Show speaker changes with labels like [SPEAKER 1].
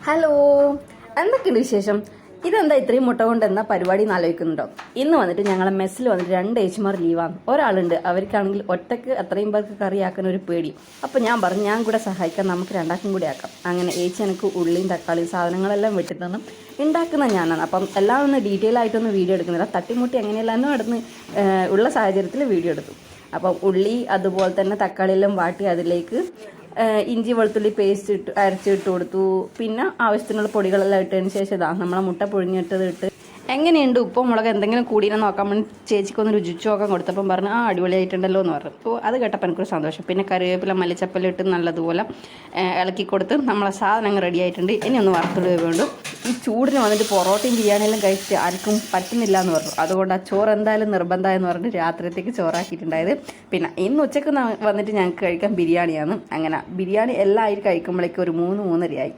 [SPEAKER 1] Hello, എന്തൊക്കെയുണ്ട് വിശേഷം? ഇതെന്താ ഇത്രയും മുട്ട കൊണ്ട് എന്നാ പരിപാടി എന്ന് ആലോചിക്കുന്നുണ്ടോ? ഇന്ന് വന്നിട്ട് ഞങ്ങളെ മെസ്സിൽ വന്നിട്ട് 2 ഏച്ചിമാർ ലീവാണ്. ഒരാളുണ്ട്, അവർക്കാണെങ്കിൽ ഒറ്റക്ക് അത്രയും പേർക്ക് കറിയാക്കാൻ ഒരു പേടി. അപ്പം ഞാൻ പറഞ്ഞു, ഞാൻ കൂടെ സഹായിക്കാം, നമുക്ക് രണ്ടാക്കും കൂടി ആക്കാം. അങ്ങനെ ഏച്ചി എനിക്ക് ഉള്ളിയും തക്കാളിയും സാധനങ്ങളെല്ലാം വെട്ടി തന്നു. ഉണ്ടാക്കുന്ന ഞാനാണ്. അപ്പം എല്ലാം ഒന്ന് ഡീറ്റെയിൽ ആയിട്ടൊന്നും വീഡിയോ എടുക്കുന്നില്ല, തട്ടിമുട്ടി എങ്ങനെയെല്ലാം നടന്ന് ഉള്ള സാഹചര്യത്തിൽ വീഡിയോ എടുത്തു. അപ്പം ഉള്ളി അതുപോലെ തന്നെ തക്കാളിയെല്ലാം വാട്ടി അതിലേക്ക് ഇഞ്ചി വെളുത്തുള്ളി പേസ്റ്റ് അരച്ചിട്ട് കൊടുത്തു. പിന്നെ ആവശ്യത്തിനുള്ള പൊടികളെല്ലാം ഇട്ടതിന് ശേഷം നമ്മളെ മുട്ട പുഴുങ്ങിയിട്ടത് ഇട്ട് എങ്ങനെയുണ്ട് ഉപ്പോ മുളക് എന്തെങ്കിലും കൂടിയെന്ന് നോക്കാൻ വേണ്ടി ചേച്ചിക്കൊന്ന് രുചിച്ചു നോക്കാൻ കൊടുത്തപ്പം പറഞ്ഞു അടിപൊളിയായിട്ടുണ്ടല്ലോ എന്ന് പറഞ്ഞു. അപ്പോൾ അത് കേട്ടപ്പോൾ എനിക്കൊരു സന്തോഷം. പിന്നെ കറിവേപ്പില മല്ലിച്ചപ്പല ഇട്ട് നല്ലതുപോലെ ഇളക്കി കൊടുത്ത് നമ്മളെ സാധനങ്ങൾ റെഡി ആയിട്ടുണ്ട്. ഇനി ഒന്ന് വറുത്തിടുക വേണ്ടു. ഈ ചൂടിന് വന്നിട്ട് പൊറോട്ടയും ബിരിയാണിയെല്ലാം കഴിച്ചിട്ട് ആർക്കും പറ്റുന്നില്ല എന്ന് പറഞ്ഞു. അതുകൊണ്ട് ആ ചോറ് എന്തായാലും നിർബന്ധമായെന്ന് പറഞ്ഞിട്ട് രാത്രിയത്തേക്ക് ചോറാക്കിയിട്ടുണ്ടായത്. പിന്നെ ഇന്ന് ഉച്ചയ്ക്ക് വന്നിട്ട് ഞങ്ങൾക്ക് കഴിക്കാൻ ബിരിയാണിയാണ്. അങ്ങനെ ബിരിയാണി എല്ലാം ആയി കഴിക്കുമ്പോഴേക്കും ഒരു 3-3:30 ആയി.